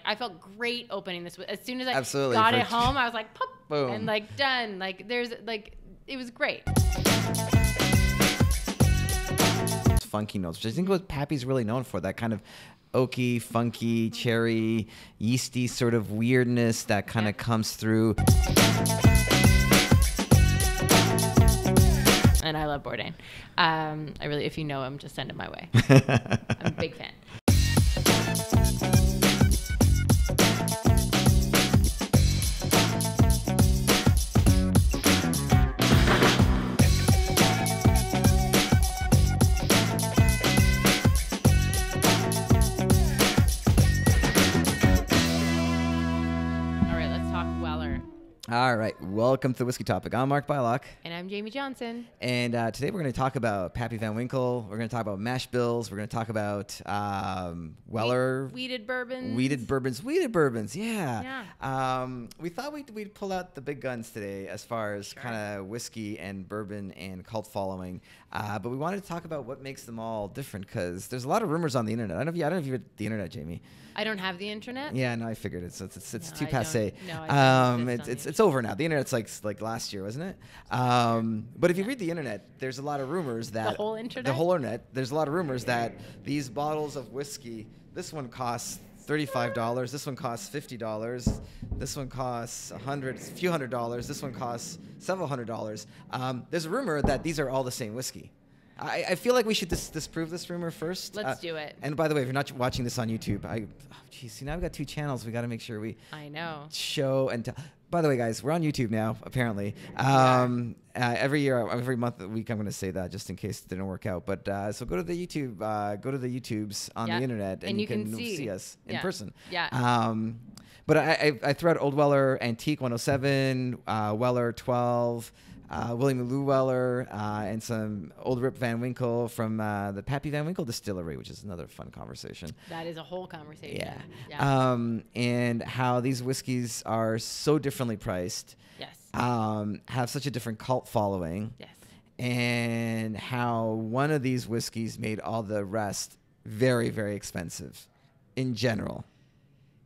I felt great opening this. As soon as I Absolutely. got it home, I was like, pop, boom, and like done. Like there's like, it was great. Funky notes, which I think what Pappy's really known for, that kind of oaky, funky, cherry, yeasty sort of weirdness that kind of comes through. And I love Bourdain. I really, if you know him, just send it my way. I'm a big fan. All right, welcome to the Whiskey Topic. I'm Mark Bylock. And I'm Jamie Johnson. And today we're going to talk about Pappy Van Winkle. We're going to talk about mash bills. We're going to talk about Weller. Wheated bourbons. Wheated bourbons, yeah. We thought we'd pull out the big guns today as far as kind of whiskey and bourbon and cult following. But we wanted to talk about what makes them all different, because there's a lot of rumors on the internet. I don't know if you read the internet, Jamie. I don't have the internet. Yeah, no, I figured it's too passé. No, it's over now. The internet's like last year, wasn't it? But if you read the internet, there's a lot of rumors that the whole internet. There's a lot of rumors that these bottles of whiskey, this one costs $35. This one costs $50. This one costs a few hundred dollars. This one costs several $100s. There's a rumor that these are all the same whiskey. I feel like we should disprove this rumor first. Let's do it. And by the way, if you're not watching this on YouTube, now we've got 2 channels. We got to make sure we show and tell. By the way, guys, we're on YouTube now, apparently. Every year, every month, week, I'm going to say that just in case it didn't work out. But so go to the YouTube, go to the YouTubes on the internet, and you can see us in person. Yeah. But I threw out Old Weller Antique 107, Weller 12. William Larue Weller, and some Old Rip Van Winkle from the Pappy Van Winkle distillery, which is another fun conversation. That is a whole conversation. Yeah. And how these whiskeys are so differently priced. Yes. Have such a different cult following. Yes. And how one of these whiskeys made all the rest very, very expensive in general.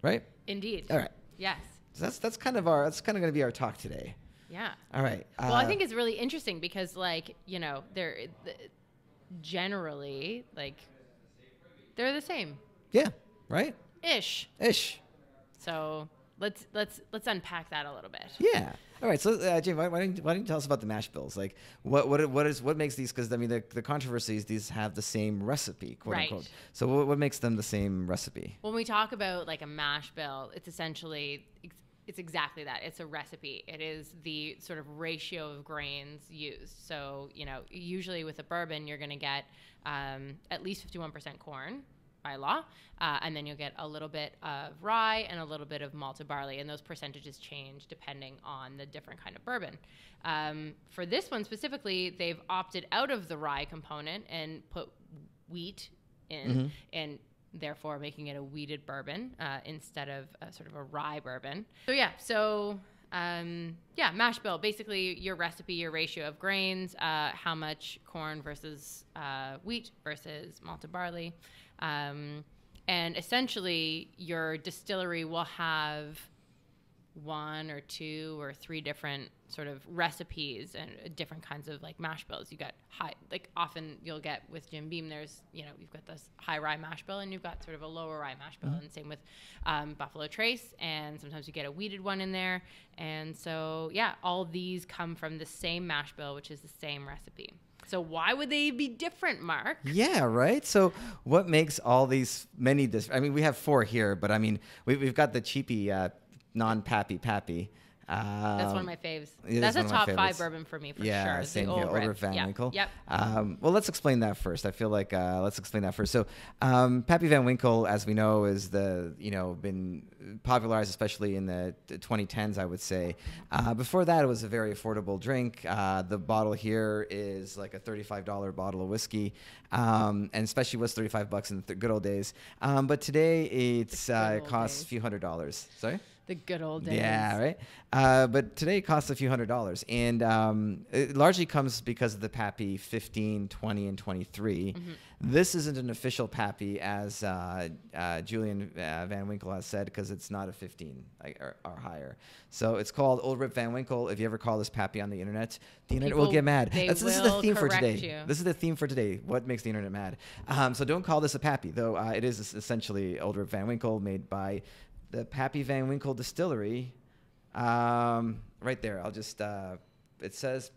Right? Indeed. All right. Yes. So that's kind of going to be our talk today. Yeah. All right. Well, I think it's really interesting because, like, you know, they're generally, like, they're the same. Yeah. Right. Ish. So let's unpack that a little bit. Yeah. All right. So, Jim, why don't you tell us about the mash bills? Like, what makes these? Because I mean, the controversy is these have the same recipe, quote unquote. So, what makes them the same recipe? When we talk about like a mash bill, it's essentially. It's exactly that. It's a recipe. It is the sort of ratio of grains used. So, you know, usually with a bourbon, you're going to get at least 51% corn by law, and then you'll get a little bit of rye and a little bit of malted barley, and those percentages change depending on the different kind of bourbon. For this one specifically, they've opted out of the rye component and put wheat in, and therefore making it a wheated bourbon instead of sort of a rye bourbon. So mash bill, basically your recipe, your ratio of grains, how much corn versus wheat versus malted barley. And essentially your distillery will have 1 or 2 or 3 different sort of recipes and different kinds of like mash bills. You got often you'll get with Jim Beam, there's, you know, you've got this high rye mash bill and you've got sort of a lower rye mash bill, and same with Buffalo Trace, and sometimes you get a wheated one in there. And so, all these come from the same mash bill, which is the same recipe. So why would they be different, Mark? Yeah, right. So what makes all these many I mean, we have 4 here, but I mean, we've got the cheapy non-Pappy. That's one of my faves. That's a top 5 bourbon for me, for sure. Yeah, same here. Old Rip Van Winkle. Yep. Well, let's explain that first. I feel like let's explain that first. So, Pappy Van Winkle, as we know, is been popularized, especially in the 2010s, I would say. Before that, it was a very affordable drink. The bottle here is like a $35 bottle of whiskey, and especially was $35 in the good old days. But today, it costs a few $100s. Sorry. The good old days. Yeah, right. But today it costs a few $100s, and it largely comes because of the Pappy 15, 20, and 23. This isn't an official Pappy, as Julian Van Winkle has said, because it's not a 15 or higher. So it's called Old Rip Van Winkle. If you ever call this Pappy on the internet will get mad. This is the theme for today. This is the theme for today. What makes the internet mad? So don't call this a Pappy, though. It is essentially Old Rip Van Winkle, made by the Pappy Van Winkle Distillery. Right there. I'll just, it says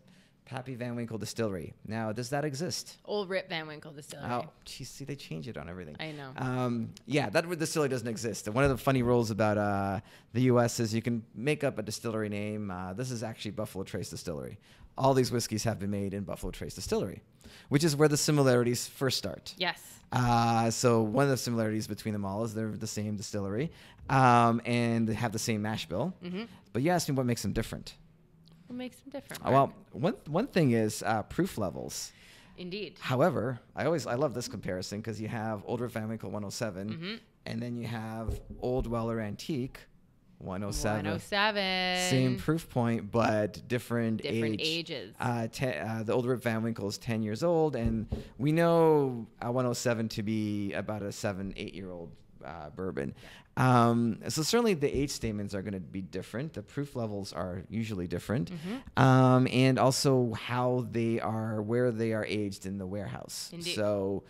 Pappy Van Winkle Distillery. Now, does that exist? Old Rip Van Winkle Distillery. Oh, geez, see, they change it on everything. I know. Yeah, that distillery doesn't exist. One of the funny rules about the U.S. is you can make up a distillery name. This is actually Buffalo Trace Distillery. All these whiskeys have been made in Buffalo Trace Distillery, which is where the similarities first start. Yes. So one of the similarities between them all is they're the same distillery, and they have the same mash bill. But you asked me what makes them different. What makes them different? Well, one thing is proof levels. Indeed. However, I love this comparison because you have Old Rip Van Winkle 107, and then you have Old Weller Antique 107. 107. Same proof point, but different ages. The Old Rip Van Winkle is 10 years old, and we know 107 to be about a 7-8-year-old bourbon. So certainly the age statements are going to be different. The proof levels are usually different, and also where they are aged in the warehouse. Indeed. So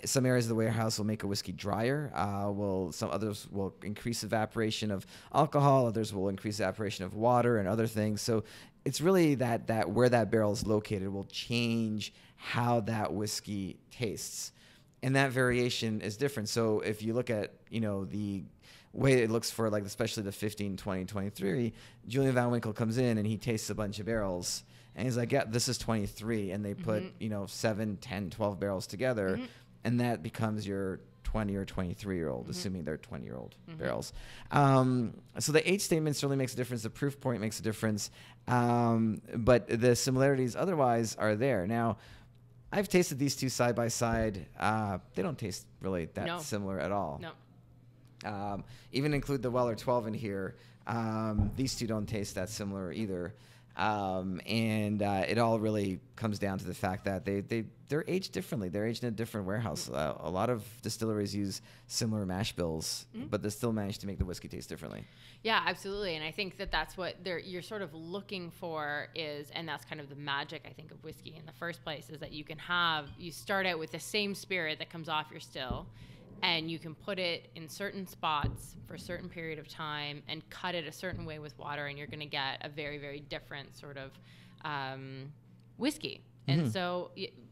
some areas of the warehouse will make a whiskey drier. Some others will increase evaporation of alcohol. Others will increase evaporation of water and other things. So it's really that where that barrel is located will change how that whiskey tastes. And that variation is different. So if you look at, the way it looks for especially the 15, 20, 23, Julian Van Winkle comes in and he tastes a bunch of barrels. And he's like, yeah, this is 23. And they put, 7, 10, 12 barrels together. And that becomes your 20 or 23-year-old, assuming they're 20-year-old barrels. So the age statement certainly makes a difference. The proof point makes a difference. But the similarities otherwise are there. Now, I've tasted these two side by side. They don't taste really that similar at all. No. Even include the Weller 12 in here. These two don't taste that similar either. And it all really comes down to the fact that they're aged differently. They're aged in a different warehouse. A lot of distilleries use similar mash bills, but they still manage to make the whiskey taste differently. Yeah, absolutely. And I think that's what you're sort of looking for and that's kind of the magic, I think, of whiskey in the first place, is that you start out with the same spirit that comes off your still, and you can put it in certain spots for a certain period of time and cut it a certain way with water, and you're going to get a very, very different sort of whiskey. And so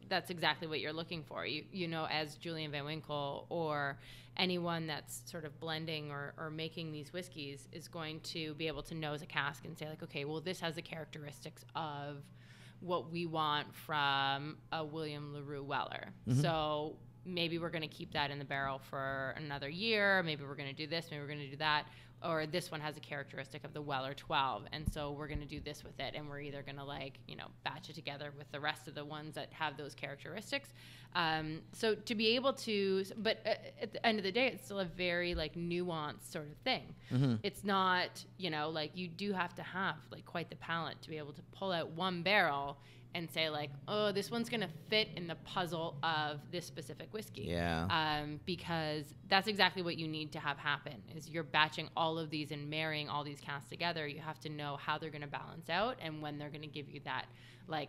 that's exactly what you're looking for. As Julian Van Winkle or anyone that's sort of blending or making these whiskeys is going to be able to nose a cask and say, okay, well, this has the characteristics of what we want from a William Larue Weller. So maybe we're going to keep that in the barrel for another year. Maybe we're going to do this. Maybe we're going to do that. Or this one has a characteristic of the Weller 12. And so we're going to do this with it. And we're either going to batch it together with the rest of the ones that have those characteristics. So to be able to, but at the end of the day, it's still a very nuanced sort of thing. It's not, you do have to have quite the palate to be able to pull out one barrel and say oh, this one's going to fit in the puzzle of this specific whiskey. Yeah. Because that's exactly what you need to have happen, is you're batching all of these and marrying all these casks together. You have to know how they're going to balance out and when they're going to give you that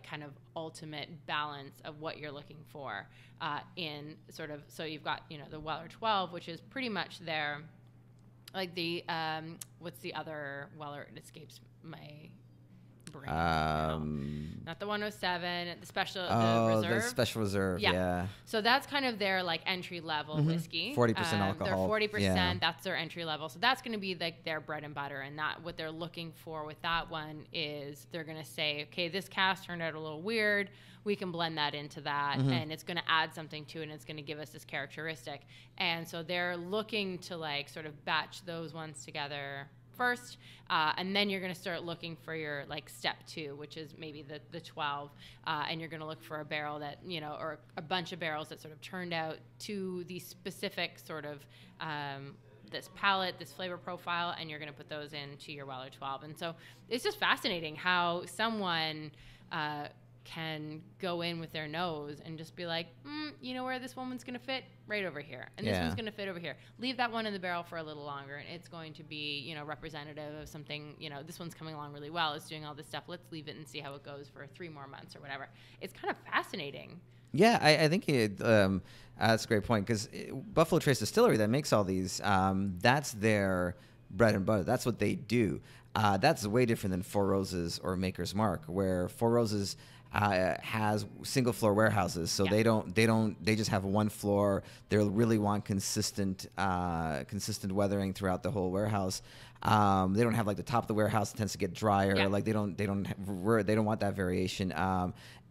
kind of ultimate balance of what you're looking for in sort of, so you've got, the Weller 12, which is pretty much there. The, what's the other Weller? It escapes my brain. Not the 107, the special reserve. The special reserve, yeah. So that's kind of their entry level whiskey. 40% alcohol. They're 40%. Yeah. That's their entry level. So that's going to be their bread and butter. And that what they're looking for with that one is they're going to say, okay, this cask turned out a little weird. We can blend that into that, and it's going to add something to it, and it's going to give us this characteristic. And so they're looking to sort of batch those ones together first, and then you're going to start looking for your step 2, which is maybe the 12, and you're going to look for a barrel that or a bunch of barrels that sort of turned out to the specific sort of this palate, this flavor profile, and you're going to put those into your Weller 12. And so it's just fascinating how someone can go in with their nose and just be like, you know where this woman's going to fit? Right over here. And this one's going to fit over here. Leave that one in the barrel for a little longer, and it's going to be, you know, representative of something, you know, this one's coming along really well. It's doing all this stuff. Let's leave it and see how it goes for 3 more months or whatever. It's kind of fascinating. Yeah, I think that's a great point, because Buffalo Trace Distillery that makes all these, that's their bread and butter. That's what they do. That's way different than Four Roses or Maker's Mark, where Four Roses has single floor warehouses, so they just have one floor. They really want consistent weathering throughout the whole warehouse. They don't have like the top of the warehouse tends to get drier. Yeah. Like they don't want that variation.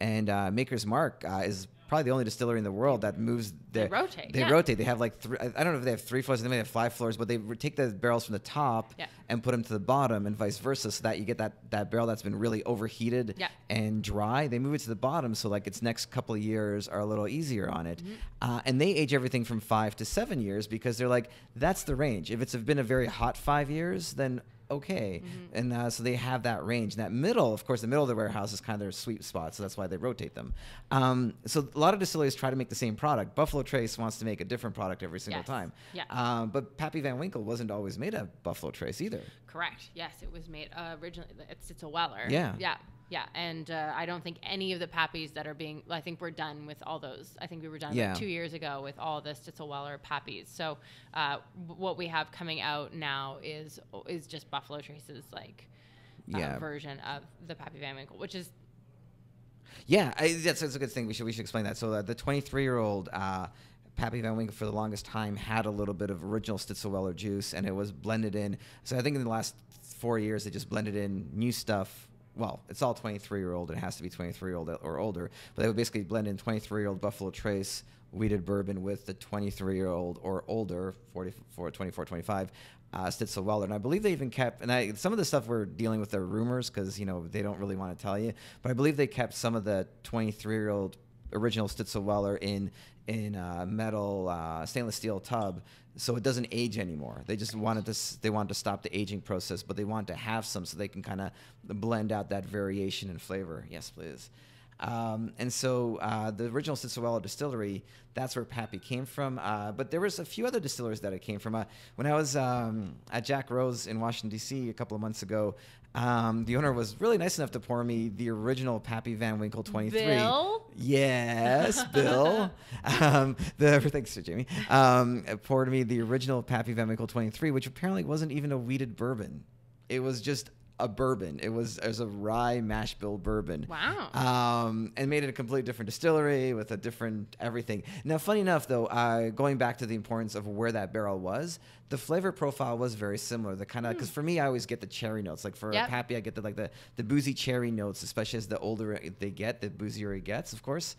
And Maker's Mark is probably the only distillery in the world that moves. They rotate. They rotate. They have like I don't know if they have 3 floors. They may have 5 floors, but they take the barrels from the top and put them to the bottom, and vice versa, so that you get that barrel that's been really overheated and dry. They move it to the bottom, so like its next couple of years are a little easier on it. And they age everything from 5 to 7 years, because they're like, that's the range. If it's been a very hot 5 years, then okay. And so they have that range. And that middle, of course, the middle of the warehouse is kind of their sweet spot, so that's why they rotate them. So a lot of distilleries try to make the same product. Buffalo Trace wants to make a different product every single time. But Pappy Van Winkle wasn't always made of Buffalo Trace either. Correct. Yes, it was made originally. It's a Weller. Yeah, and I don't think any of the Pappies that are being, I think we're done with all those. I think we were done like 2 years ago with all the Stitzel Weller Pappies. So what we have coming out now is just Buffalo Trace's version of the Pappy Van Winkle, which is... Yeah, that's a good thing. We should explain that. So the 23-year-old... Pappy Van Winkle for the longest time had a little bit of original Stitzel Weller juice, and it was blended in. So I think in the last 4 years, they just blended in new stuff. Well, it's all 23-year-old. It has to be 23-year-old or older. But they would basically blend in 23-year-old Buffalo Trace wheated bourbon with the 23-year-old or older, 24, 25, Stitzel Weller. And I believe they even kept, and some of the stuff we're dealing with are rumors, because, you know, they don't really want to tell you. But I believe they kept some of the 23-year-old original Stitzel Weller in metal stainless steel tub, so it doesn't age anymore. They just wanted to stop the aging process, but they want to have some so they can kind of blend out that variation in flavor. Yes, please. And so the original Stitzel Weller distillery, that's where Pappy came from. But there was a few other distillers that it came from. When I was at Jack Rose in Washington, D.C. a couple of months ago, the owner was really nice enough to pour me the original Pappy Van Winkle 23. Bill? Yes, Bill. Thanks, Jamie. Poured me the original Pappy Van Winkle 23, which apparently wasn't even a wheated bourbon. It was just a bourbon. It was a rye mash bill bourbon. Wow. And made it a completely different distillery with a different everything. Now, funny enough, though, going back to the importance of where that barrel was, the flavor profile was very similar. The kind of, because for me, I always get the cherry notes. Like for Pappy, I get the boozy cherry notes, especially as the older they get, the boozier it gets, of course,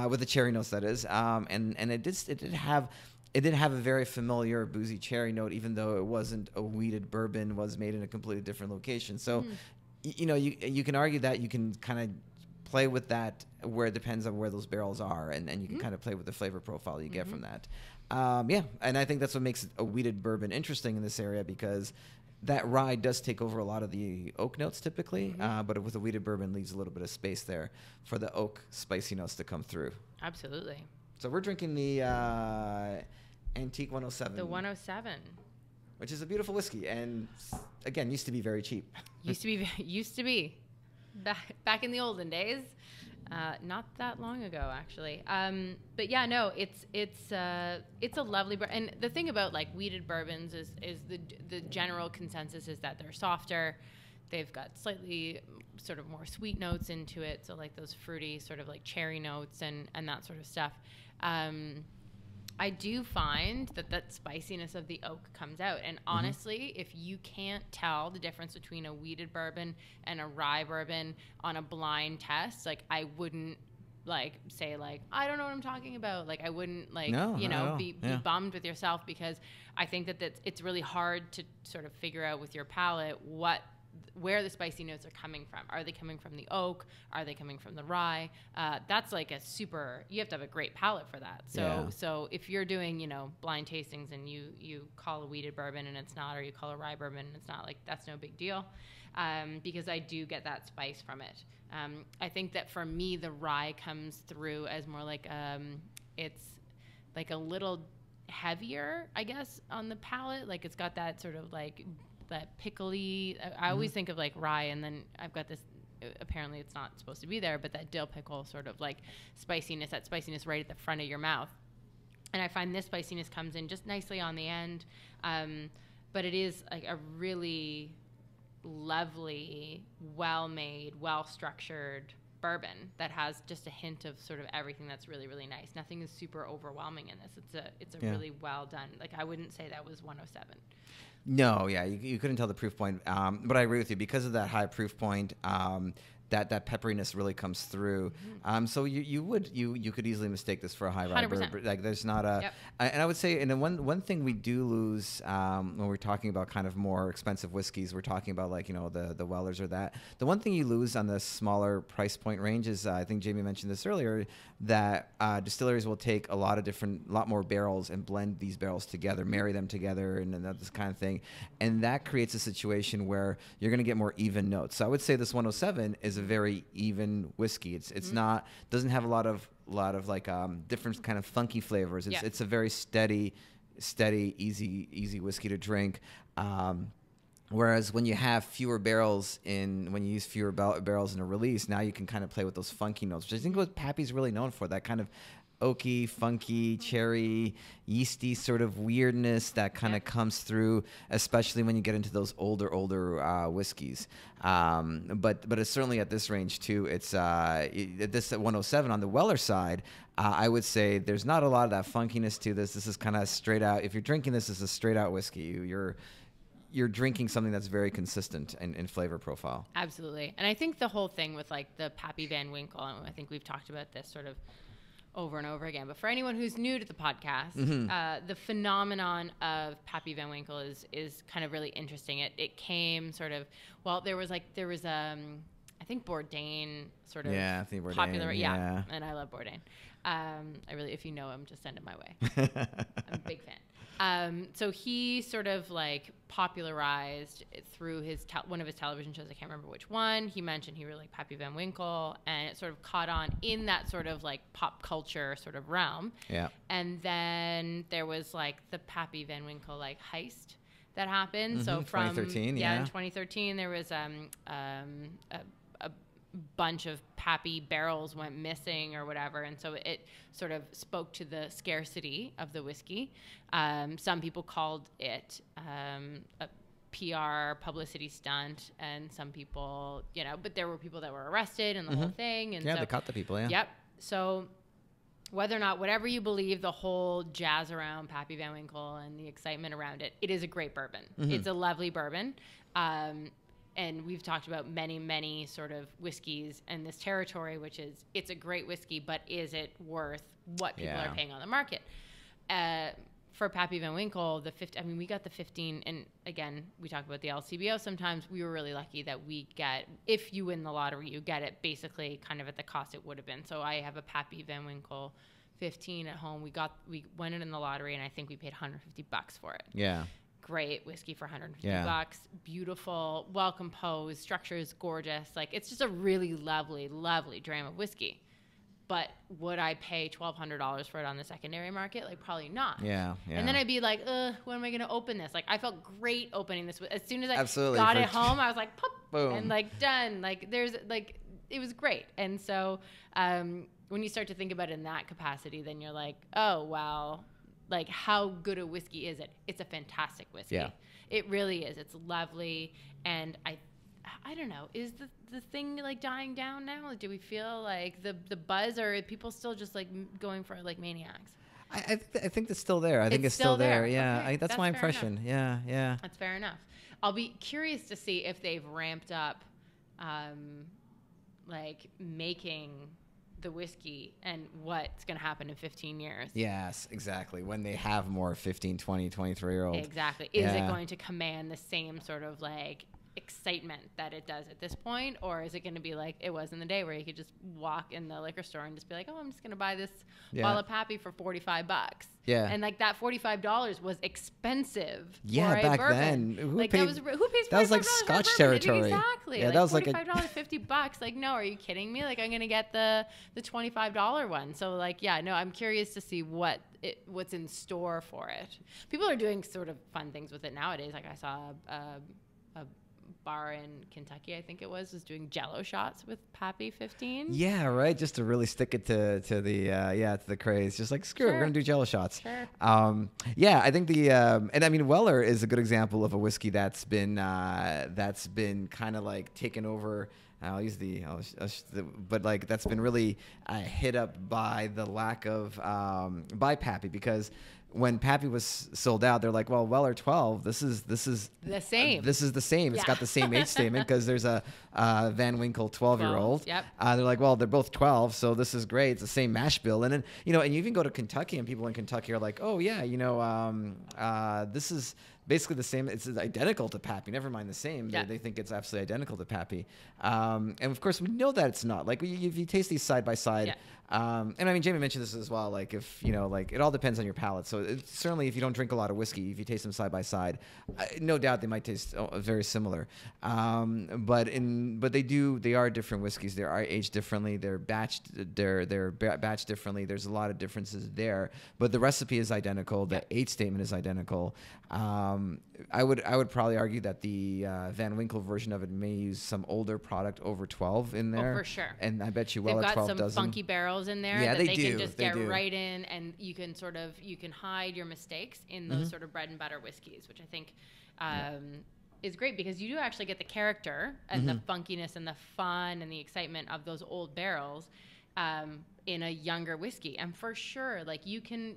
with the cherry notes, that is. And it did have a very familiar boozy cherry note, even though it wasn't a wheated bourbon, was made in a completely different location. So, you know, you can argue that you can kind of play with that where it depends on where those barrels are, and you can kind of play with the flavor profile you get from that. And I think that's what makes a wheated bourbon interesting in this area, because that rye does take over a lot of the oak notes typically, but with a wheated bourbon leaves a little bit of space there for the oak spicy notes to come through. Absolutely. So we're drinking the Antique 107. The 107. Which is a beautiful whiskey, and again, used to be very cheap. Used to be. Back in the olden days. Not that long ago, actually. But yeah, no, it's a lovely and the thing about like wheated bourbons is the general consensus is that they're softer. They've got slightly sort of more sweet notes into it, so like those fruity sort of like cherry notes and that sort of stuff. I do find that spiciness of the oak comes out. And honestly, if you can't tell the difference between a wheated bourbon and a rye bourbon on a blind test, like I wouldn't like say like, I don't know what I'm talking about. Like I wouldn't like, be bummed with yourself, because I think that it's really hard to sort of figure out with your palate what where the spicy notes are coming from. Are they coming from the oak? Are they coming from the rye? That's like you have to have a great palate for that. So if you're doing, blind tastings and you call a wheated bourbon and it's not, or you call a rye bourbon and it's not, like, that's no big deal. Because I do get that spice from it. I think that for me, the rye comes through as more like, it's like a little heavier, I guess, on the palate. Like, it's got that sort of like that pickly. I always think of like rye, and then I've got this. Apparently, it's not supposed to be there, but that dill pickle sort of like spiciness. That spiciness right at the front of your mouth, and I find this spiciness comes in just nicely on the end. But it is like a really lovely, well-made, well-structured bourbon that has just a hint of sort of everything that's really, really nice. Nothing is super overwhelming in this. It's a really well done. Like, I wouldn't say that was 107. No, yeah, you couldn't tell the proof point, but I agree with you because of that high proof point. That pepperiness really comes through. So you could easily mistake this for a high rye bourbon. Like, there's not a, and I would say, and then one thing we do lose when we're talking about kind of more expensive whiskeys, we're talking about like, the Wellers or that. The one thing you lose on the smaller price point range is, I think Jamie mentioned this earlier, that distilleries will take a lot more barrels and blend these barrels together, marry them together, and this kind of thing, and that creates a situation where you're going to get more even notes. So I would say this 107 is a very even whiskey. It's not, doesn't have a lot of like different kind of funky flavors. It's a very steady, easy whiskey to drink. Whereas when you have fewer barrels when you use fewer barrels in a release, now you can kind of play with those funky notes, which I think what Pappy's really known for, that kind of oaky, funky, cherry, yeasty sort of weirdness that kind of comes through, especially when you get into those older whiskeys. But it's certainly at this range too. It's this at 107 on the Weller side. I would say there's not a lot of that funkiness to this. This is kind of straight out. If you're drinking this as a straight out whiskey, you're drinking something that's very consistent in flavor profile. Absolutely. And I think the whole thing with like the Pappy Van Winkle, I think we've talked about this sort of over and over again, but for anyone who's new to the podcast, the phenomenon of Pappy Van Winkle is kind of really interesting. It came sort of, there was I think Bourdain sort of I think Bourdain, popular. Yeah. And I love Bourdain. If you know him, just send him my way. I'm a big fan. So he sort of like popularized it through one of his television shows. I can't remember which one. He mentioned he really liked Pappy Van Winkle, and it sort of caught on in that sort of like pop culture sort of realm. Yeah. And then there was like the Pappy Van Winkle like heist that happened. So from 2013, in 2013 there was a bunch of Pappy barrels went missing or whatever, and so it sort of spoke to the scarcity of the whiskey. Some people called it a PR publicity stunt, and some people, but there were people that were arrested and the whole thing. And they caught the people. Yep. So whether or not, whatever you believe, the whole jazz around Pappy Van Winkle and the excitement around it, it is a great bourbon. It's a lovely bourbon. And we've talked about many, many sort of whiskeys in this territory, which is, it's a great whiskey, but is it worth what people are paying on the market? For Pappy Van Winkle, we got the 15, and again, we talk about the LCBO sometimes. We were really lucky that if you win the lottery, you get it basically kind of at the cost it would have been. So I have a Pappy Van Winkle 15 at home. We won it in the lottery, and I think we paid $150 for it. Yeah. Great whiskey for $150. Beautiful, well composed, structure is gorgeous. Like, it's just a really lovely, lovely dram of whiskey. But would I pay $1,200 for it on the secondary market? Like, probably not. Yeah. And then I'd be like, when am I going to open this? Like, I felt great opening this. As soon as I got it home, I was like, pop, boom, and like done. Like, it was great. And so when you start to think about it in that capacity, then you're like, oh, well, like, how good a whiskey is it? It's a fantastic whiskey. Yeah. It really is. It's lovely. And I don't know, is the thing like dying down now? Like, do we feel like the buzz, or are people still just like going for like maniacs? I think it's still there. I think it's still there. Yeah, okay. That's my impression. Enough. Yeah. That's fair enough. I'll be curious to see if they've ramped up, like making the whiskey and what's going to happen in 15 years. Yes, exactly. When they have more 15, 20, 23-year-olds. Exactly. Is it going to command the same sort of like excitement that it does at this point, or is it going to be like it was in the day where you could just walk in the liquor store and just be like, oh, I'm just going to buy this bottle of Pappy for $45? Yeah. And like that $45 was expensive. Yeah, for a back bourbon. then. Like who pays $45 that was like for a Scotch bourbon? territory. Exactly. Yeah, like that was like $45, $50. Like, no, are you kidding me? Like, I'm gonna get the $25 one. So like, yeah, no, I'm curious to see what's in store for it. People are doing sort of fun things with it nowadays. Like I saw a bar in Kentucky, I think it was doing Jello shots with Pappy 15. Yeah, right. Just to really stick it to the craze. Just like screw it, we're gonna do Jello shots. Sure. Yeah, I think and I mean Weller is a good example of a whiskey that's been kind of like taken over. But like that's been really hit up by the lack of by Pappy, because when Pappy was sold out, they're like, well, Weller 12, this is the same. This is the same. It's got the same age statement because there's a Van Winkle 12-year-old. Yep. They're like, well, they're both 12, so this is great. It's the same mash bill. And then, and you even go to Kentucky and people in Kentucky are like, oh yeah, this is basically the same. It's identical to Pappy. Never mind the same. Yeah. They think it's absolutely identical to Pappy. And of course, we know that it's not. Like if you taste these side by side. And I mean, Jamie mentioned this as well. Like if like it all depends on your palate. So certainly, if you don't drink a lot of whiskey, if you taste them side by side, no doubt they might taste very similar. But they are different whiskeys. They are aged differently. They're batched differently. There's a lot of differences there. But the recipe is identical. The age statement is identical. I would probably argue that the Van Winkle version of it may use some older product over 12 in there. Oh, for sure. And I bet you Weller 12 doesn't. They've got some funky barrels in there that they do. Can just get right in, and you can hide your mistakes in those sort of bread and butter whiskeys, which I think is great, because you do actually get the character and the funkiness and the fun and the excitement of those old barrels in a younger whiskey. And for sure, like you can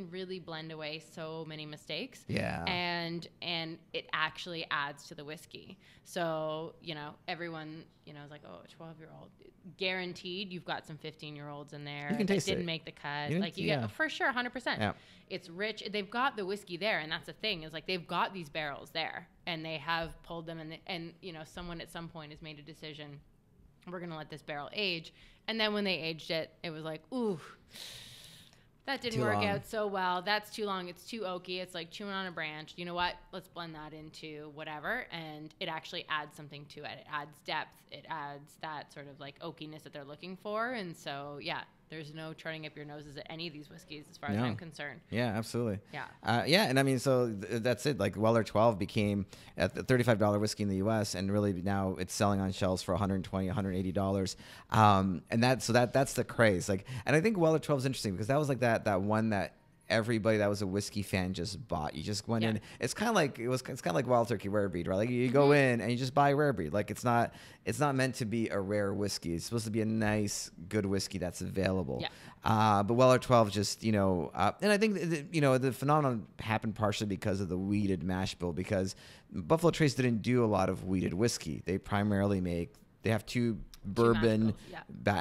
really blend away so many mistakes. Yeah. And it actually adds to the whiskey. So, everyone, is like, oh, a 12-year-old. Guaranteed you've got some 15-year-olds in there that didn't make the cut. You get, for sure, 100%. Yeah. It's rich. They've got the whiskey there, and that's the thing, is like they've got these barrels there, and they have pulled them, and someone at some point has made a decision, we're going to let this barrel age. And then when they aged it, it was like, ooh, that didn't work out so well. That's too long. It's too oaky. It's like chewing on a branch. You know what? Let's blend that into whatever. And it actually adds something to it. It adds depth. It adds that sort of like oakiness that they're looking for. And so, yeah, there's no turning up your noses at any of these whiskeys as far as I'm concerned. Yeah, absolutely. Yeah. And I mean, so that's it. Like Weller 12 became a $35 whiskey in the U.S. and really now it's selling on shelves for $120, $180. And that's the craze. Like, and I think Weller 12 is interesting because that was like that one that everybody that was a whiskey fan just bought. You just went in. It's kind of like Wild Turkey Rare Breed, right? Like you go in and you just buy Rare Breed. Like it's not meant to be a rare whiskey. It's supposed to be a nice, good whiskey that's available. Yeah. But Weller 12 just, and I think the phenomenon happened partially because of the weeded mash bill, because Buffalo Trace didn't do a lot of weeded whiskey. They primarily they have two bourbon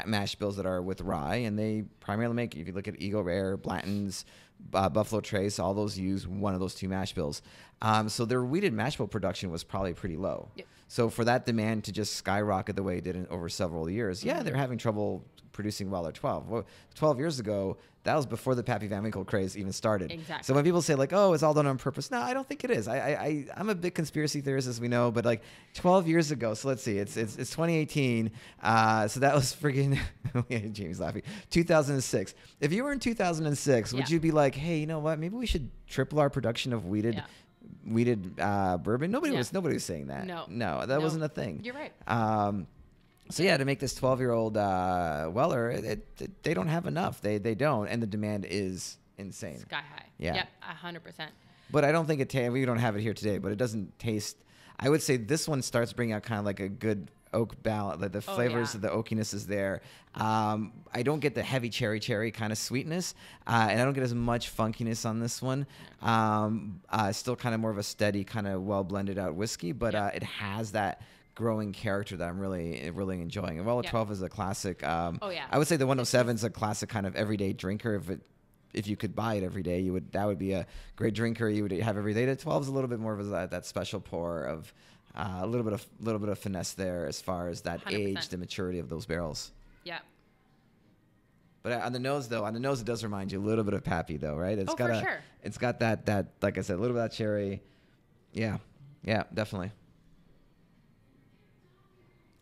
mash bills that are with rye, and they primarily make, if you look at Eagle Rare, Blanton's, Buffalo Trace, all those use one of those two mash bills. So their weeded mash bill production was probably pretty low. Yep. So for that demand to just skyrocket the way it did over several years, they're having trouble producing Weller 12. Well, 12 years ago, that was before the Pappy Van Winkle craze even started. Exactly. So when people say like, oh, it's all done on purpose, no, I don't think it is. I'm a big conspiracy theorist, as we know, but like 12 years ago, so let's see, it's 2018. So that was friggin' Jamie's laughing. 2006. If you were in 2006, would you be like, hey, you know what? Maybe we should triple our production of weeded bourbon? Nobody was saying that. No, that wasn't a thing. You're right. So to make this 12-year-old Weller, they don't have enough. They don't, and the demand is insane. Sky high. Yeah. Yep, 100%. But I don't think we don't have it here today, but it doesn't taste. I would say this one starts bringing out kind of like a good oak balance. Like the flavors of the oakiness is there. I don't get the heavy cherry kind of sweetness, and I don't get as much funkiness on this one. Still kind of more of a steady, kind of well blended out whiskey, but it has that growing character that I'm really enjoying. And Weller 12 is a classic. I would say the 107 is a classic kind of everyday drinker. If you could buy it every day, that would be a great drinker you would have every day. The 12 is a little bit more of that special pour of A little bit of finesse there as far as that 100%. age, the maturity of those barrels. Yeah. But on the nose, it does remind you a little bit of Pappy, though, right? It's got for sure. It's got that, like I said, a little bit of that cherry. Yeah, definitely.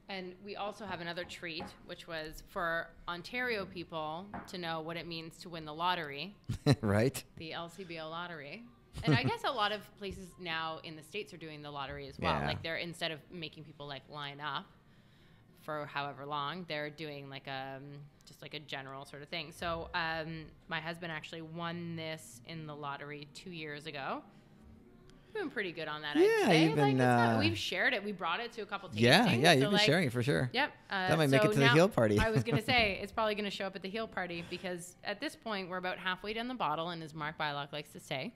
And we also have another treat, which was for Ontario people to know what it means to win the lottery. Right. The LCBO lottery. And I guess a lot of places now in the States are doing the lottery as well. Yeah. Like they're, instead of making people like line up for however long, they're doing like just like a general sort of thing. So my husband actually won this in the lottery 2 years ago. We've been pretty good on that. Yeah, I'd say. you've been. We've shared it. We brought it to a couple tastings. Yeah, you've been sharing it for sure. Yep. That might make it to the heel party. I was going to say it's probably going to show up at the heel party because at this point we're about halfway down the bottle, and as Mark Bylock likes to say,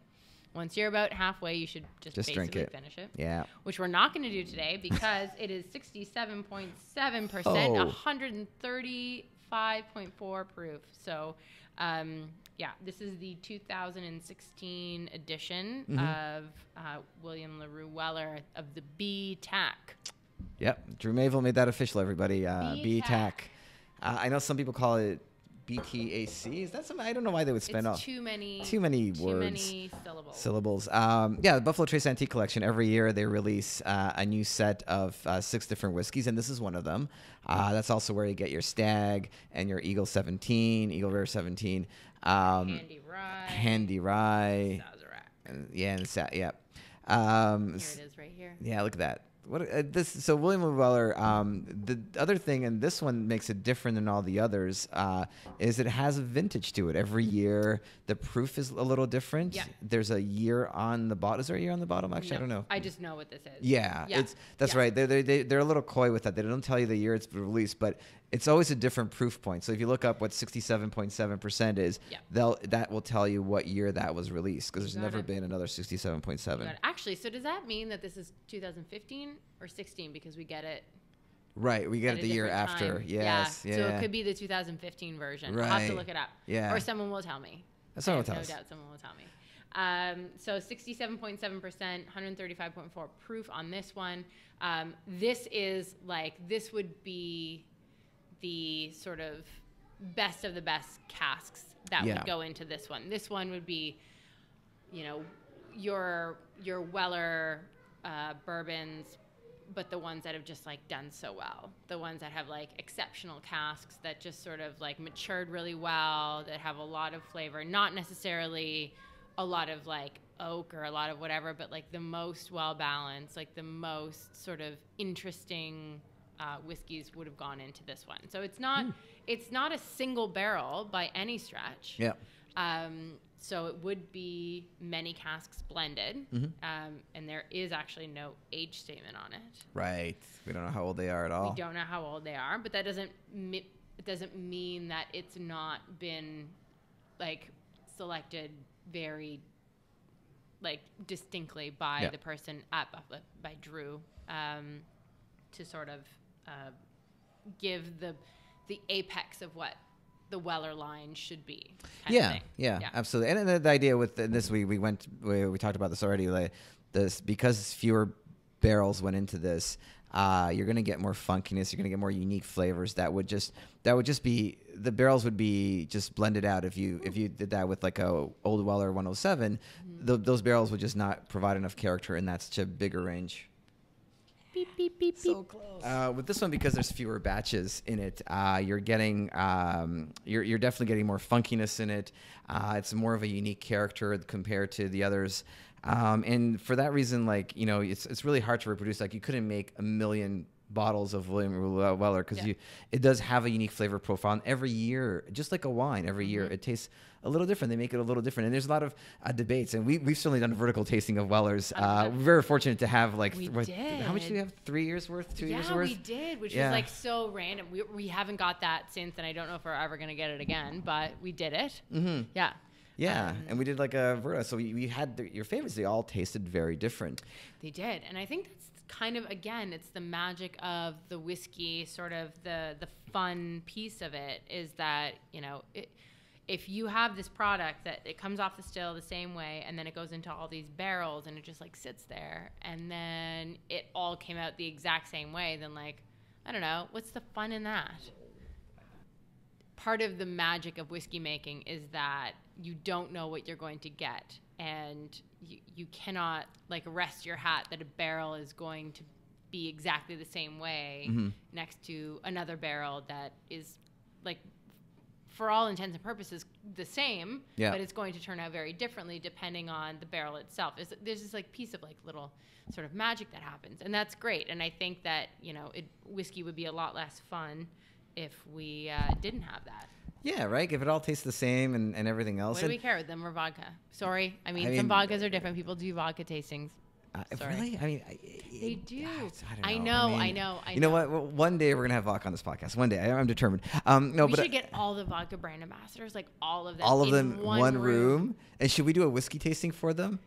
once you're about halfway, you should just basically drink it. finish it. Yeah. Which we're not going to do today because it is 67.7%, 135.4 proof. So, this is the 2016 edition of William Larue Weller of the B-Tac. Yep. Drew Mayville made that official, everybody. B-Tac. I know some people call it BTAC. Is that something? I don't know why they would spend It's all too many words. Too many syllables. The Buffalo Trace Antique Collection, every year they release a new set of 6 different whiskeys, and this is one of them. That's also where you get your Stag and your Eagle 17, Eagle Rare 17. Handy Rye. Sazerac. Here it is right here. Yeah, look at that. So William Weller, the other thing, and this one makes it different than all the others, is it has a vintage to it. Every year, the proof is a little different. Yeah. There's a year on the bottom. Is there a year on the bottom? Actually, I don't know. I just know what this is. Yeah. That's right. They're a little coy with that. They don't tell you the year it's released, but it's always a different proof point. So if you look up what 67.7% is, that will tell you what year that was released, because there's never been another 67.7. Actually, so does that mean that this is 2015 or 16 because we get it? Right, we get it the year after. Yes, yeah. So it could be the 2015 version. Right. I'll have to look it up. Yeah. Or someone will tell me. Someone will tell us. No doubt someone will tell me. So 67.7%, 135.4 proof on this one. This would be the sort of best of the best casks that would go into this one. This one would be, your Weller bourbons, but the ones that have just like done so well, the ones that have like exceptional casks that just sort of like matured really well, that have a lot of flavor, not necessarily a lot of like oak or a lot of whatever, but like the most well balanced, like the most sort of interesting whiskeys would have gone into this one. So it's not a single barrel by any stretch. Yeah. So it would be many casks blended, and there is actually no age statement on it. Right. We don't know how old they are at all. We don't know how old they are, but that doesn't mean that it's not been like selected very like distinctly by the person at Buffalo, by Drew, to sort of give the apex of what the Weller line should be. Yeah, absolutely. And the idea with this, we talked about this already. Like this, because fewer barrels went into this, you're going to get more funkiness. You're going to get more unique flavors. That would just be, the barrels would be just blended out. If you did that with like a Old Weller 107, those barrels would just not provide enough character in that such a bigger range. Beep, beep, beep, so close. With this one, because there's fewer batches in it, you're getting you're definitely getting more funkiness in it. It's more of a unique character compared to the others, and for that reason, like it's really hard to reproduce. Like you couldn't make a million bottles of William Weller because it does have a unique flavor profile. And every year, just like a wine, every year it tastes a little different. They make it a little different, and there's a lot of debates. And we've certainly done a vertical tasting of Wellers. We're very fortunate to have like how much do we have? 3 years worth? 2 years worth? Yeah, we did, which was like so random. We haven't got that since, and I don't know if we're ever gonna get it again. But we did it. Yeah. Yeah, and we did like a vertical. So we had your favorites. They all tasted very different. They did, and I think that's kind of, again, it's the magic of the whiskey, sort of the fun piece of it is that if you have this product that it comes off the still the same way, and then it goes into all these barrels and it just like sits there, and then it all came out the exact same way, then like, I don't know, what's the fun in that? Part of the magic of whiskey making is that you don't know what you're going to get, and you cannot like rest your hat that a barrel is going to be exactly the same way next to another barrel that is like, for all intents and purposes, the same, but it's going to turn out very differently depending on the barrel itself. There's this like piece of like little sort of magic that happens, and that's great. And I think that, you know, whiskey would be a lot less fun if we didn't have that. Yeah, right? If it all tastes the same and everything else. What do we care with them or vodka? Sorry. I mean, some vodkas are different. People do vodka tastings. Really? I mean, they do. I know. You know what? One day we're gonna have vodka on this podcast. One day, I'm determined. We should get all the vodka brand ambassadors, like all of them. All of them in one room. And should we do a whiskey tasting for them?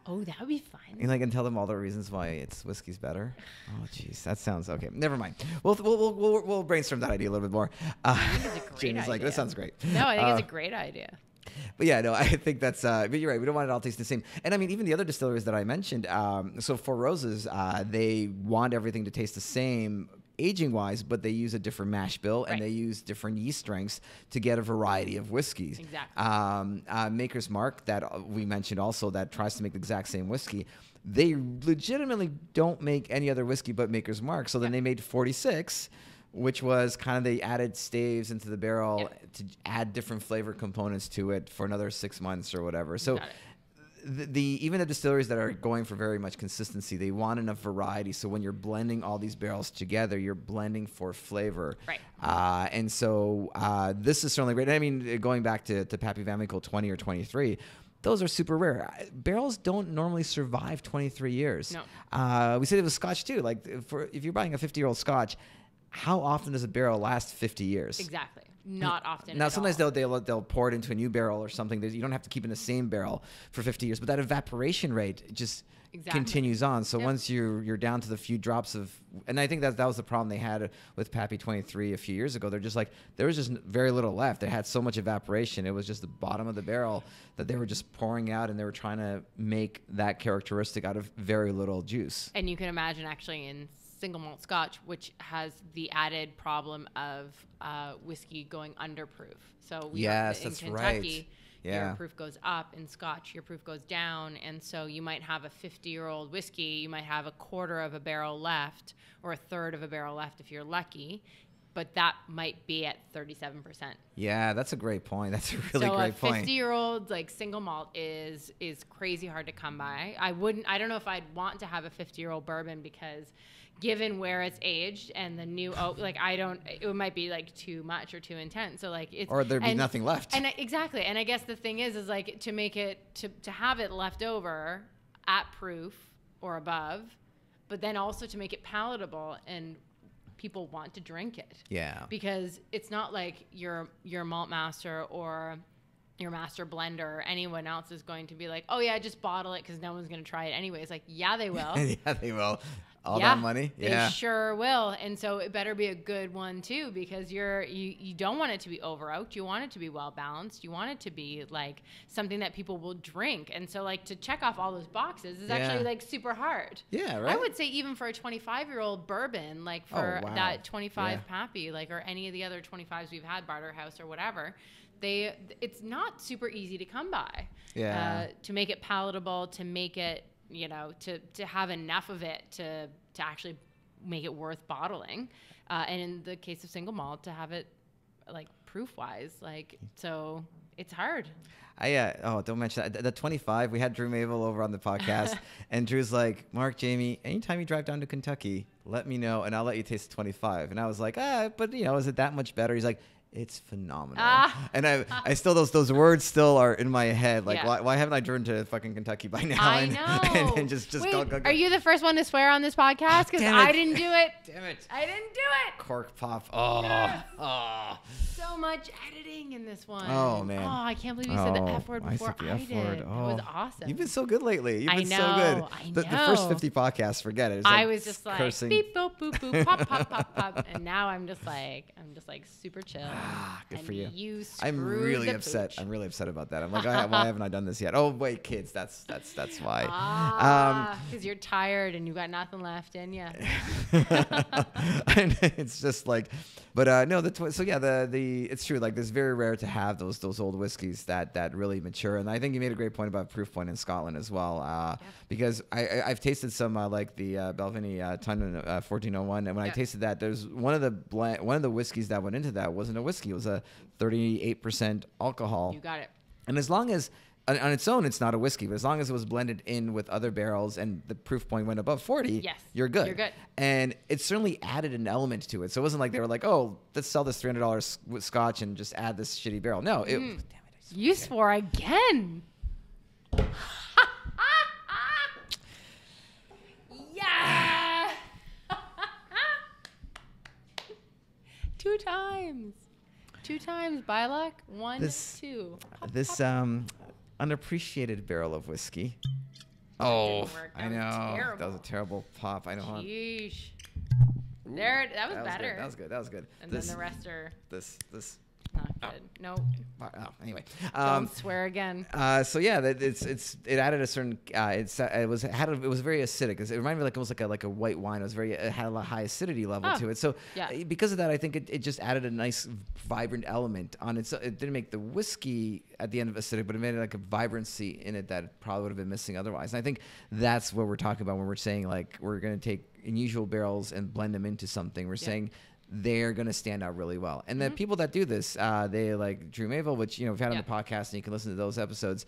Oh, that would be fun. And tell them all the reasons why whiskey's better. Oh, jeez, that sounds okay. Never mind. We'll brainstorm that idea a little bit more. I think it's a great Jamie's idea. like, this sounds great. No, I think it's a great idea. But yeah, no, I think that's. But you're right. We don't want it all to taste the same. And I mean, even the other distilleries that I mentioned. So Four Roses, they want everything to taste the same aging wise, but they use a different mash bill and they use different yeast strengths to get a variety of whiskeys. Exactly. Maker's Mark, that we mentioned also, that tries to make the exact same whiskey. They legitimately don't make any other whiskey but Maker's Mark. So then they made 46. Which was kind of, they added staves into the barrel to add different flavor components to it for another 6 months or whatever. So even the distilleries that are going for very much consistency, they want enough variety. So when you're blending all these barrels together, you're blending for flavor. Right. And so this is certainly great. I mean, going back to Pappy Van Winkle 20 or 23, those are super rare. Barrels don't normally survive 23 years. No. We said it was Scotch too. Like if you're buying a 50-year-old Scotch, how often does a barrel last 50 years? Exactly. Not often. Now, sometimes they'll pour it into a new barrel or something. You don't have to keep it in the same barrel for 50 years, but that evaporation rate just continues on. So once you're down to the few drops of, and I think that was the problem they had with Pappy 23 a few years ago. They're just like, there was just very little left. They had so much evaporation. It was just the bottom of the barrel that they were just pouring out, and they were trying to make that characteristic out of very little juice. And you can imagine actually in single malt Scotch, which has the added problem of whiskey going under proof. So in Kentucky, your proof goes up. In Scotch, your proof goes down. And so you might have a 50-year-old whiskey. You might have a quarter of a barrel left or a third of a barrel left if you're lucky. But that might be at 37%. Yeah, that's a great point. That's a really great point. So a 50-year-old like single malt is crazy hard to come by. I don't know if I'd want to have a 50-year-old bourbon, because given where it's aged and the new oak, like it might be like too much or too intense. So like or there'd be nothing left. And exactly. And I guess the thing is like to make it to have it left over at proof or above, but then also to make it palatable and people want to drink it. Yeah. Because it's not like your malt master or your master blender or anyone else is going to be like, oh yeah, just bottle it because no one's going to try it anyways. Like, yeah, they will. Yeah, they will. All that money. They sure will. And so it better be a good one too, because you don't want it to be over oaked. You want it to be well balanced. You want it to be like something that people will drink. And so like to check off all those boxes is actually like super hard. Yeah, right. I would say even for a 25-year-old bourbon, like for that 25 Pappy, like, or any of the other 25s we've had, Barterhouse or whatever, it's not super easy to come by. Yeah. To make it palatable, to make it, you know, to have enough of it to actually make it worth bottling. And in the case of single malt, to have it like proof wise, like, so it's hard. Don't mention that. The 25, we had Drew Mabel over on the podcast, and Drew's like, Mark, Jamie, anytime you drive down to Kentucky, let me know, and I'll let you taste the 25. And I was like, but you know, is it that much better? He's like, it's phenomenal. And I still, those words still are in my head. Like, why haven't I driven to fucking Kentucky by now? I know. And just Wait, go. Are you the first one to swear on this podcast? Because I didn't do it. Damn it. I didn't do it. Cork pop. So much editing in this one. Oh, man. Oh, I can't believe you said the F word before I did. That was awesome. You've been so good lately. You've been so good. I know. The first 50 podcasts, forget it. I was just like cursing. beep boop boop boop pop pop pop pop, and now I'm just like super chill. Good and for you. You I'm really upset. pooch. I'm really upset about that. I'm like, why haven't I done this yet? Oh wait, kids. That's why. Because you're tired and you got nothing left in you. And it's just like, but no, so yeah, it's true. Like, it's very rare to have those old whiskeys that really mature. And I think you made a great point about proof point in Scotland as well, because I've tasted some like the Balvenie Ton 1401, and when I tasted that, there's one of the whiskeys that went into that wasn't a whiskey. It was a 38% alcohol. You got it. And as long as on its own, it's not a whiskey, but as long as it was blended in with other barrels and the proof point went above 40, you're good. You're good. And it certainly added an element to it. So it wasn't like they were like, oh, let's sell this $300 scotch and just add this shitty barrel. No, damn it. You swore again. Yeah. 2 times. 2 times, by luck. 1, 2. This unappreciated barrel of whiskey. Oh, I know. That was a terrible pop. I know. Sheesh. There, that was better. That was good. And then the rest are this. Not good. No. Anyway. Don't swear again. So yeah, it added a certain. It was very acidic. It reminded me almost like a white wine. It had a high acidity level to it. So because of that, I think it just added a nice vibrant element on it. So it didn't make the whiskey at the end of acidic, but it made it like a vibrancy in it that probably would have been missing otherwise. And I think that's what we're talking about when we're saying like we're going to take unusual barrels and blend them into something. We're saying they're going to stand out really well. And the people that do this, they like Drew Mayville, which, we've had on the podcast and you can listen to those episodes.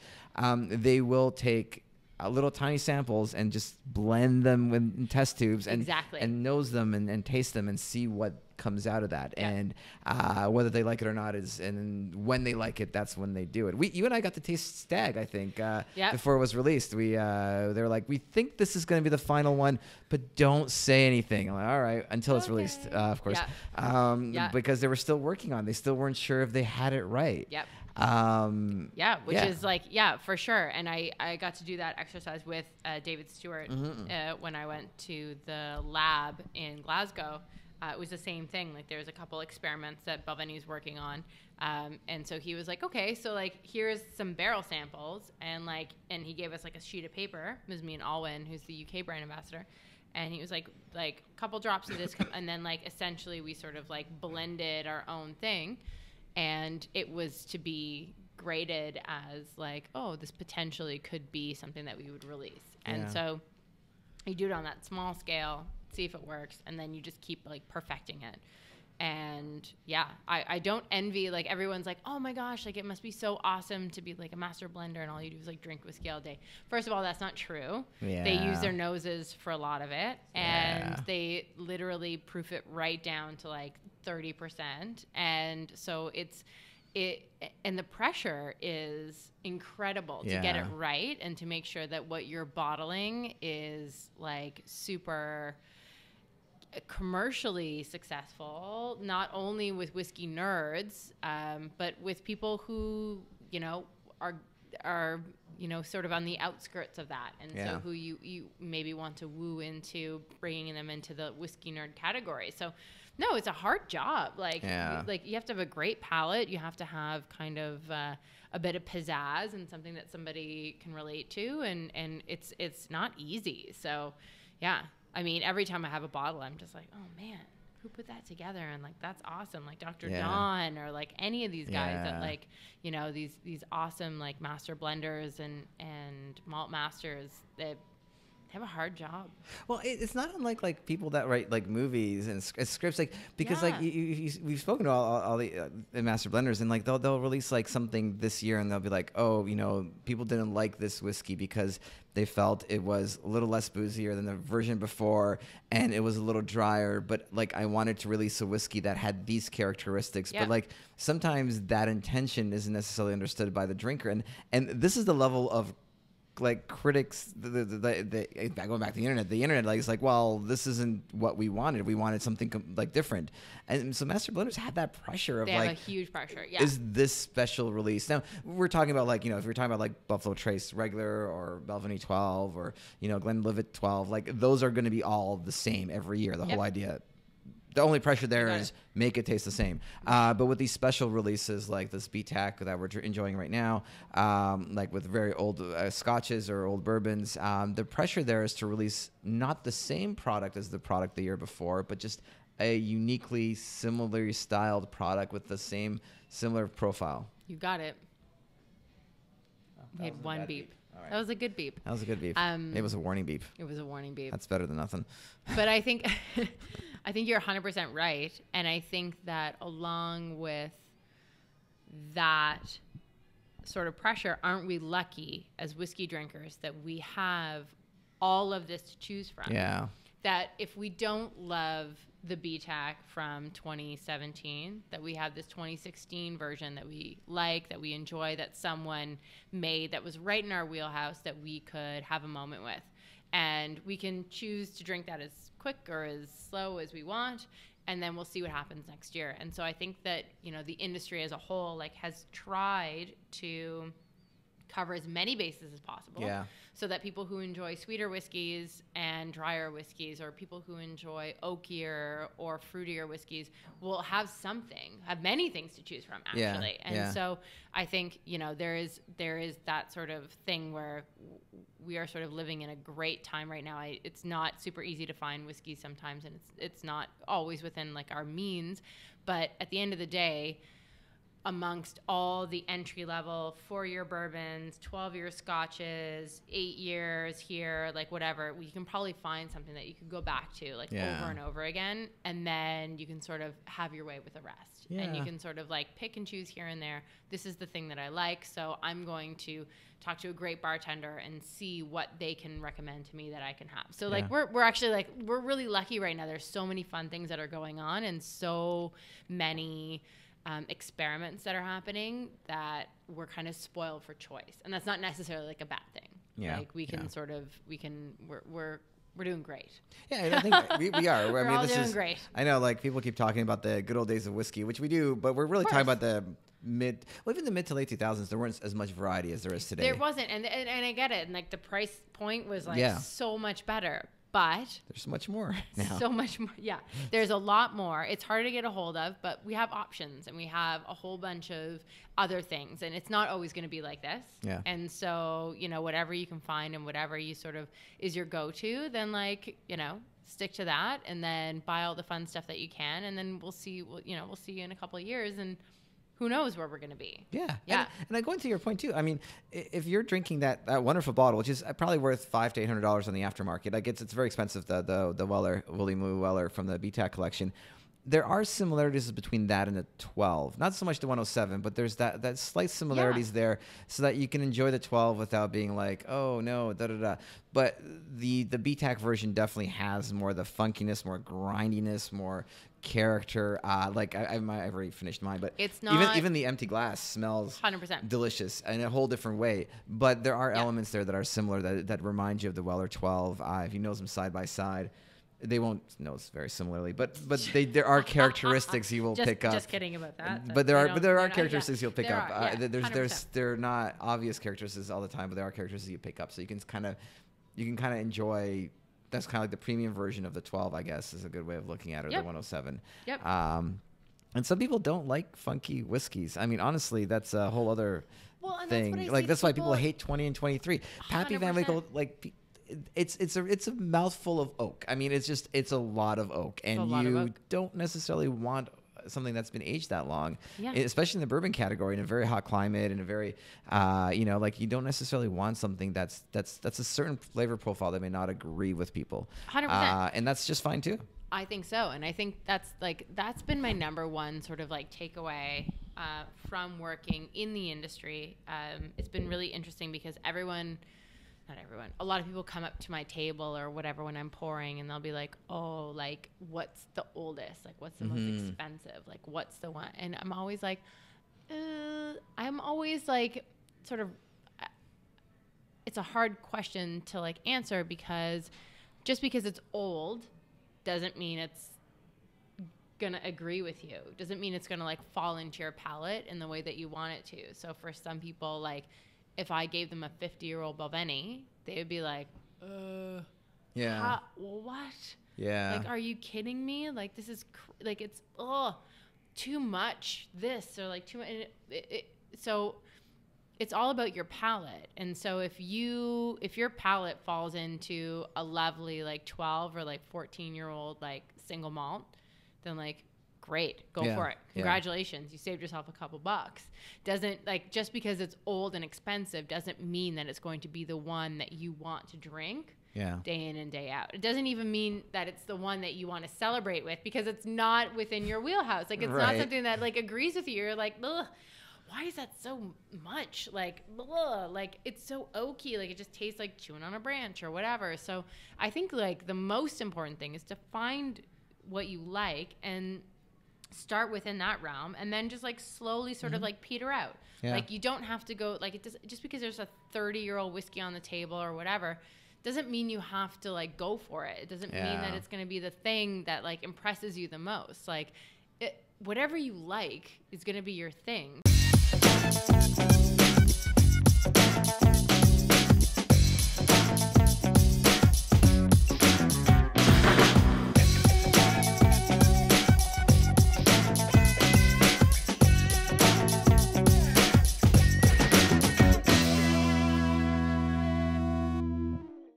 They will take little tiny samples and just blend them in test tubes and nose them and taste them and see what comes out of that. And whether they like it or not and when they like it, that's when they do it. You and I got to taste Stag, I think, before it was released. They were like, we think this is going to be the final one, but don't say anything. I'm like, all right, until it's released, of course. Because they were still working on it. They still weren't sure if they had it right. Which is like, for sure. And I got to do that exercise with David Stewart when I went to the lab in Glasgow. It was the same thing. Like, there was a couple experiments that Balvenie's working on. And so he was like, okay, so like, here's some barrel samples. And he gave us like a sheet of paper. It was me and Alwyn, who's the UK brand ambassador. And he was like a couple drops of this. And then like, essentially we sort of like blended our own thing. And it was to be graded as like, oh, this potentially could be something that we would release. And so you do it on that small scale, see if it works, and then you just keep like perfecting it. And I don't envy, like, everyone's like, oh my gosh, like it must be so awesome to be like a master blender and all you do is like drink whiskey all day. First of all, that's not true. They use their noses for a lot of it, and they literally proof it right down to like 30%. And so and the pressure is incredible to get it right and to make sure that what you're bottling is like super commercially successful, not only with whiskey nerds, but with people who, are sort of on the outskirts of that. And so who you maybe want to woo into bringing them into the whiskey nerd category. So no, it's a hard job. Like you have to have a great palate. You have to have kind of a bit of pizzazz and something that somebody can relate to. And it's not easy. So I mean, every time I have a bottle, I'm just like, oh man, who put that together? And like, that's awesome. Like Dr. Don or like any of these guys that like, these awesome like master blenders and malt masters that have a hard job. Well, it's not unlike like people that write like movies and scripts, like because like we've spoken to all the master blenders, and like they'll release like something this year and they'll be like, oh, people didn't like this whiskey because they felt it was a little less boozier than the version before and it was a little drier, but like I wanted to release a whiskey that had these characteristics. But like sometimes that intention isn't necessarily understood by the drinker, and this is the level of like critics, going back to the internet, like it's like, well, this isn't what we wanted. We wanted something like different, and so master blenders had that pressure of have a huge pressure. Is this special release? Now we're talking about like if you're talking about like Buffalo Trace regular or Balvenie 12 or Glenlivet 12, like those are going to be all the same every year. The whole idea The only pressure there is make it taste the same. But with these special releases like this BTAC that we're enjoying right now, like with very old scotches or old bourbons, the pressure there is to release not the same product as the product the year before, but just a uniquely similarly styled product with the same similar profile. You got it. We had one beep. Right. That was a good beep. That was a good beep. It was a warning beep. It was a warning beep. That's better than nothing. But I think you're 100% right. And I think that along with that sort of pressure, aren't we lucky as whiskey drinkers that we have all of this to choose from? Yeah. That if we don't love the BTAC from 2017, that we have this 2016 version that we like, that we enjoy, that someone made that was right in our wheelhouse that we could have a moment with. And we can choose to drink that as quick or as slow as we want, and then we'll see what happens next year. And so I think that, you know, the industry as a whole has tried to cover as many bases as possible. Yeah. So that people who enjoy sweeter whiskeys and drier whiskeys, or people who enjoy oakier or fruitier whiskeys, will have many things to choose from, actually. And so I think, you know, there is that sort of thing where we are sort of living in a great time right now. It's not super easy to find whiskey sometimes, and it's not always within our means. But at the end of the day, amongst all the entry-level 4-year bourbons, 12-year scotches, 8 years here, whatever, you can probably find something that you could go back to over and over again, and then you can sort of have your way with the rest. Yeah. And you can sort of pick and choose here and there. This is the thing that I like, so I'm going to talk to a great bartender and see what they can recommend to me that I can have. So we're actually we're really lucky right now. There's so many fun things that are going on, and so many experiments that are happening that we're kind of spoiled for choice, and that's not necessarily a bad thing. Yeah, we're doing great. Yeah, I think we are. We're all doing great. I know, people keep talking about the good old days of whiskey, which we do, but we're really talking about the even the mid to late 2000s. There weren't as much variety as there is today. There wasn't, and I get it, and the price point was so much better. But there's much more now. So much more. Yeah. There's a lot more. It's hard to get a hold of, but we have options, and we have a whole bunch of other things, and it's not always going to be like this. Yeah. And so, whatever you can find and whatever you sort of is your go-to, then stick to that, and then buy all the fun stuff that you can. And then we'll see you in a couple of years, and who knows where we're going to be. Yeah. Yeah. And going to your point too, I mean, if you're drinking that wonderful bottle, which is probably worth $500 to $800 on the aftermarket, it's very expensive, the Weller, William Weller from the BTAC collection. There are similarities between that and the 12. Not so much the 107, but there's that slight similarities there, so that you can enjoy the 12 without being oh no, da-da-da. But the BTAC version definitely has more of the funkiness, more grindiness, more character. I've already finished mine, but it's not even the empty glass smells 100% delicious in a whole different way. But there are elements there that are similar that remind you of the Weller 12. If you nose them side by side, they won't nose very similarly, but there are characteristics you will pick up. Just kidding about that. But there are characteristics you'll pick up. They're not obvious characteristics all the time, but there are characteristics you pick up. So you can kind of enjoy. That's kind of the premium version of the 12, I guess, is a good way of looking at it. Yep. The 107. Yep. And some people don't like funky whiskeys. I mean, honestly, that's a whole other thing. That's why people hate 20 and 23. 100%. Pappy Van Winkle, it's a mouthful of oak. I mean, it's a lot of oak, and you don't necessarily want something that's been aged that long, especially in the bourbon category, in a very hot climate, and a very, you don't necessarily want something that's a certain flavor profile that may not agree with people. 100%. And that's just fine too. I think so, and I think that's been my number one sort of takeaway from working in the industry. It's been really interesting because not everyone, a lot of people come up to my table or whatever when I'm pouring, and they'll be like, oh, what's the oldest? What's the most expensive? What's the one? And I'm always sort of, it's a hard question to answer, because just because it's old doesn't mean it's gonna agree with you. Doesn't mean it's gonna fall into your palate in the way that you want it to. So for some people, if I gave them a 50-year-old Balvenie, they would be like, Yeah. What? Yeah. Like, are you kidding me? Like, this is like, it's too much this, or like too much. So it's all about your palate. And so if your palate falls into a lovely like 12 or like 14-year-old like single malt, then like, great, go for it. Congratulations. You saved yourself a couple bucks. Doesn't, like, just because it's old and expensive doesn't mean that it's going to be the one that you want to drink day in and day out. It doesn't even mean that it's the one that you want to celebrate with, because it's not within your wheelhouse. Like, it's not something that like agrees with you. You're like, ugh, why is that so much? Like, ugh, like, it's so oaky. Like, it just tastes like chewing on a branch or whatever. So I think like the most important thing is to find what you like and start within that realm, and then just like slowly sort of like peter out. Like, you don't have to go like, it does, just because there's a 30-year-old whiskey on the table or whatever doesn't mean you have to like go for it. It doesn't mean that it's going to be the thing that like impresses you the most. Like, whatever you like is going to be your thing.